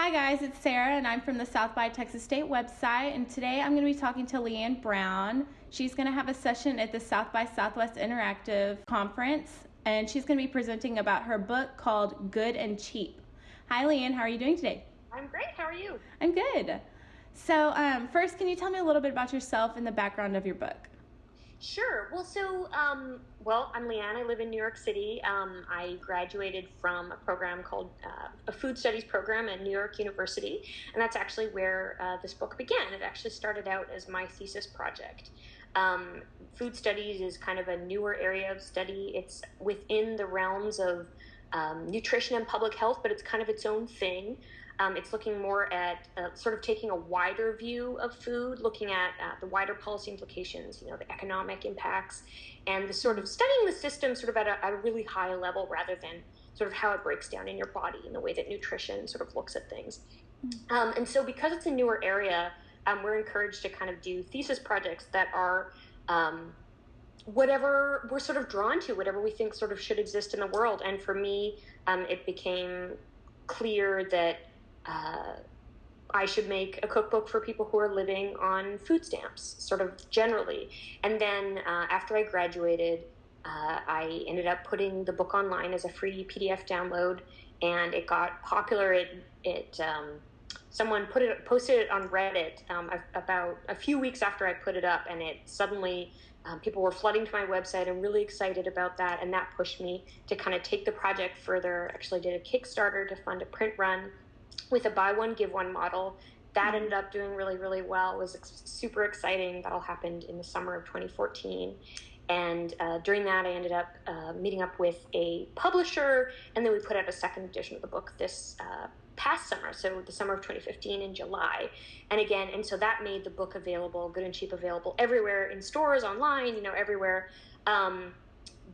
Hi guys, it's Sarah and I'm from the South by Texas State website, and today I'm going to be talking to Leanne Brown. She's going to have a session at the South by Southwest Interactive Conference, and she's going to be presenting about her book called Good and Cheap. Hi Leanne, how are you doing today? I'm great. How are you? I'm good. So first, can you tell me a little bit about yourself and the background of your book? Sure. I'm Leanne. I live in New York City. I graduated from a program called a food studies program at New York University, and that's actually where this book began. It actually started out as my thesis project. Food studies is kind of a newer area of study. It's within the realms of nutrition and public health, but it's kind of its own thing. It's looking more at sort of taking a wider view of food, looking at the wider policy implications, the economic impacts, and the sort of studying the system sort of at a really high level rather than sort of how it breaks down in your body in the way that nutrition sort of looks at things. And so because it's a newer area, we're encouraged to kind of do thesis projects that are whatever we're sort of drawn to, whatever we think sort of should exist in the world. And for me, it became clear that I should make a cookbook for people who are living on food stamps, sort of generally. And then after I graduated, I ended up putting the book online as a free PDF download, and it got popular. Someone posted it on Reddit about a few weeks after I put it up, and it suddenly people were flooding to my website and really excited about that, and that pushed me to kind of take the project further. Actually did a Kickstarter to fund a print run with a buy one, give one model. That ended up doing really, really well. It was super exciting. That all happened in the summer of 2014. And during that, I ended up meeting up with a publisher, and then we put out a second edition of the book this past summer, so the summer of 2015 in July. And so that made the book available, Good and Cheap, available everywhere in stores, online, everywhere.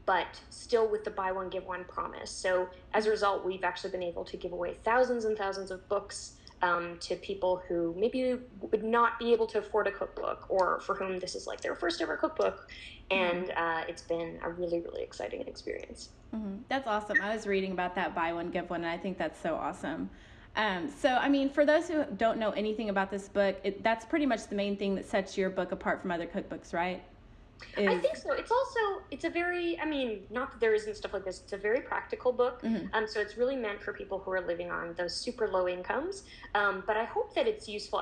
But still with the buy one, give one promise. So as a result, we've actually been able to give away thousands and thousands of books to people who maybe would not be able to afford a cookbook, or for whom this is like their first ever cookbook. And it's been a really, really exciting experience. Mm-hmm. That's awesome. I was reading about that buy one, give one, and I think that's so awesome. For those who don't know anything about this book, that's pretty much the main thing that sets your book apart from other cookbooks, right? I think so. It's a very, not that there isn't stuff like this, it's a very practical book. So it's really meant for people who are living on those super low incomes. But I hope that it's useful.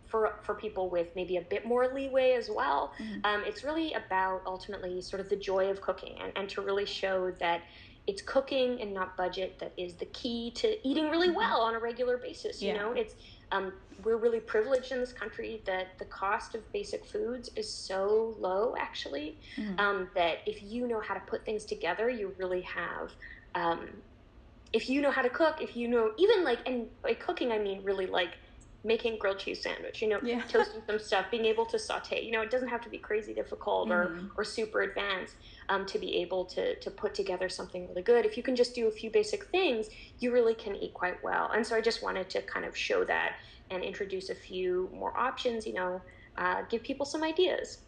For people with maybe a bit more leeway as well. It's really about ultimately sort of the joy of cooking, and to really show that it's cooking and not budget that is the key to eating really well on a regular basis. It's we're really privileged in this country that the cost of basic foods is so low, actually, that if you know how to put things together, you really have. If you know how to cook, even and by cooking, I mean really like making grilled cheese sandwich, toasting some stuff, being able to saute, it doesn't have to be crazy difficult or super advanced to be able to put together something really good. If you can just do a few basic things, you really can eat quite well. And so I just wanted to kind of show that and introduce a few more options, give people some ideas.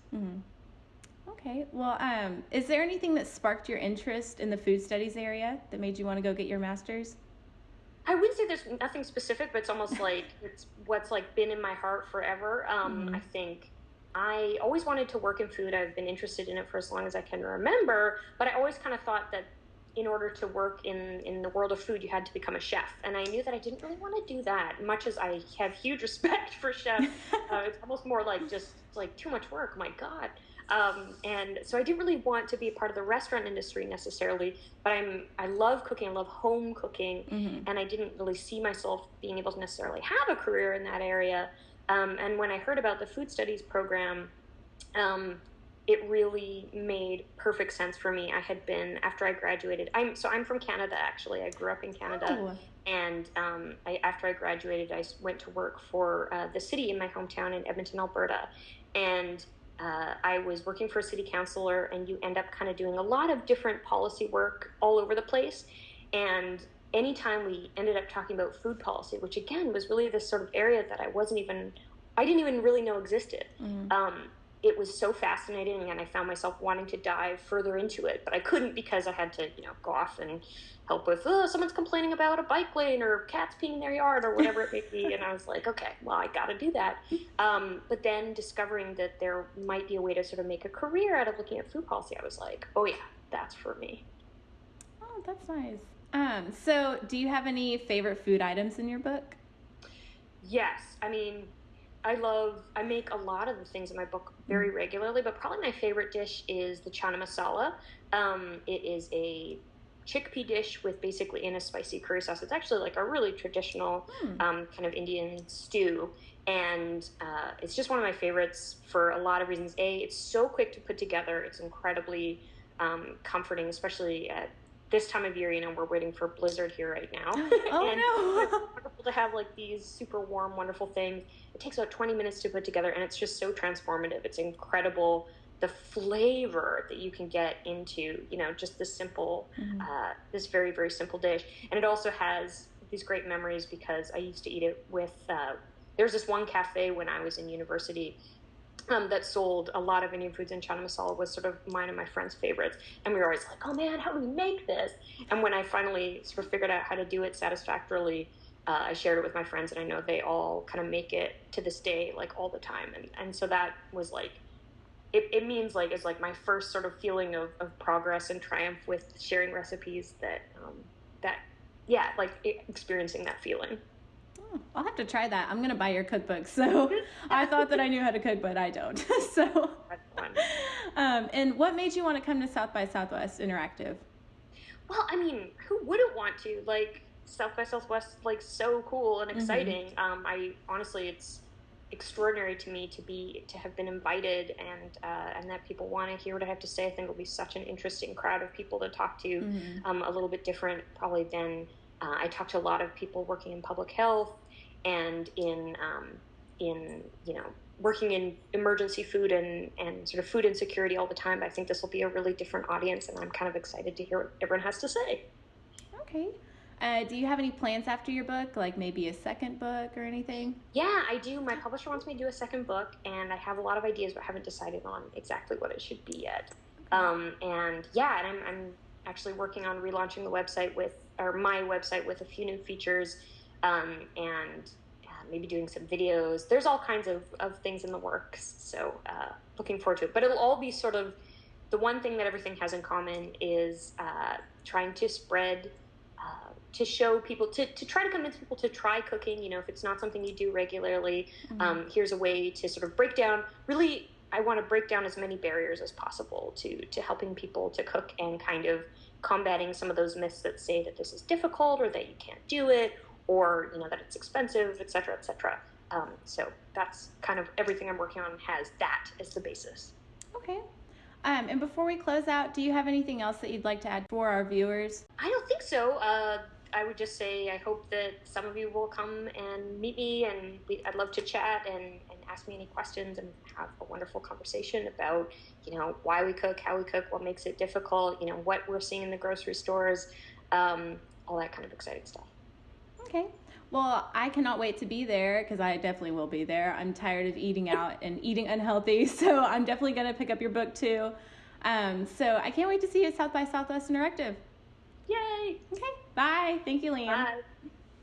Okay. Well, is there anything that sparked your interest in the food studies area that made you want to go get your master's? I wouldn't say there's nothing specific, but it's almost like it's what's been in my heart forever. I think I always wanted to work in food. I've been interested in it for as long as I can remember, but I always kind of thought that in order to work in the world of food, you had to become a chef. And I knew that I didn't really want to do that, much as I have huge respect for chefs. It's almost more like just too much work. My God. And so I didn't really want to be a part of the restaurant industry necessarily, but I love cooking. I love home cooking. And I didn't really see myself being able to necessarily have a career in that area. And when I heard about the food studies program, it really made perfect sense for me. I had been, after I graduated, I'm from Canada, actually. I grew up in Canada. Oh. And after I graduated, I went to work for the city in my hometown in Edmonton, Alberta. And I was working for a city councilor, and you end up kind of doing a lot of different policy work all over the place. And anytime we ended up talking about food policy, which again was really this sort of area that I didn't even really know existed. it was so fascinating, and I found myself wanting to dive further into it, but I couldn't because I had to, go off and help with, someone's complaining about a bike lane or cats peeing in their yard or whatever it may be. And I was like, okay, well, I got to do that. But then discovering that there might be a way to sort of make a career out of looking at food policy, I was like, oh yeah, that's for me. Oh, that's nice. So do you have any favorite food items in your book? Yes. I mean, I make a lot of the things in my book very regularly, but probably my favorite dish is the chana masala. It is a chickpea dish with basically in a spicy curry sauce. It's actually like a really traditional kind of Indian stew. And it's just one of my favorites for a lot of reasons. A, it's so quick to put together. It's incredibly comforting, especially at this time of year. We're waiting for a blizzard here right now. Oh, and no. it's wonderful to have like these super warm, wonderful things. It takes about 20 minutes to put together, and it's just so transformative. It's incredible the flavor that you can get into, just this simple, this very, very simple dish. And it also has these great memories because I used to eat it with, there was this one cafe when I was in university that sold a lot of Indian foods, and chana masala was sort of mine and my friends' favorites. And we were always like, oh man, how do we make this? And when I finally sort of figured out how to do it satisfactorily, I shared it with my friends, and I know they all kind of make it to this day, like all the time. And so that was like, it means like, it's like my first sort of feeling of progress and triumph with sharing recipes experiencing that feeling. I'll have to try that. I'm going to buy your cookbook. So I thought that I knew how to cook, but I don't. So, That's fun. And what made you want to come to South by Southwest Interactive? Well, I mean, who wouldn't want to? Like, South by Southwest, like, so cool and exciting. I honestly, it's extraordinary to me to have been invited, and that people want to hear what I have to say. I think it'll be such an interesting crowd of people to talk to, a little bit different probably than I talk to a lot of people working in public health and in working in emergency food and sort of food insecurity all the time. But I think this will be a really different audience, and I'm kind of excited to hear what everyone has to say. Okay. Do you have any plans after your book, like maybe a second book or anything? Yeah, I do. My publisher wants me to do a second book, and I have a lot of ideas, but haven't decided on exactly what it should be yet. And I'm actually working on relaunching my website with a few new features, and maybe doing some videos. There's all kinds of things in the works, so looking forward to it. But it'll all be sort of, the one thing that everything has in common is trying to spread, to show people, to try to convince people to try cooking. If it's not something you do regularly, here's a way to sort of break down, really, I want to break down as many barriers as possible to helping people to cook, and kind of combating some of those myths that say that this is difficult, or that you can't do it, or that it's expensive, et cetera, et cetera. So that's kind of everything I'm working on has that as the basis. Okay. And before we close out, do you have anything else that you'd like to add for our viewers? I don't think so. I would just say I hope that some of you will come and meet me, and I'd love to chat and ask me any questions and have a wonderful conversation about, why we cook, how we cook, what makes it difficult, what we're seeing in the grocery stores, all that kind of exciting stuff. Okay. Well, I cannot wait to be there, because I definitely will be there. I'm tired of eating out and eating unhealthy, so I'm definitely going to pick up your book too. So I can't wait to see you at South by Southwest Interactive. Yay! Okay. Bye. Thank you, Leanne. Bye.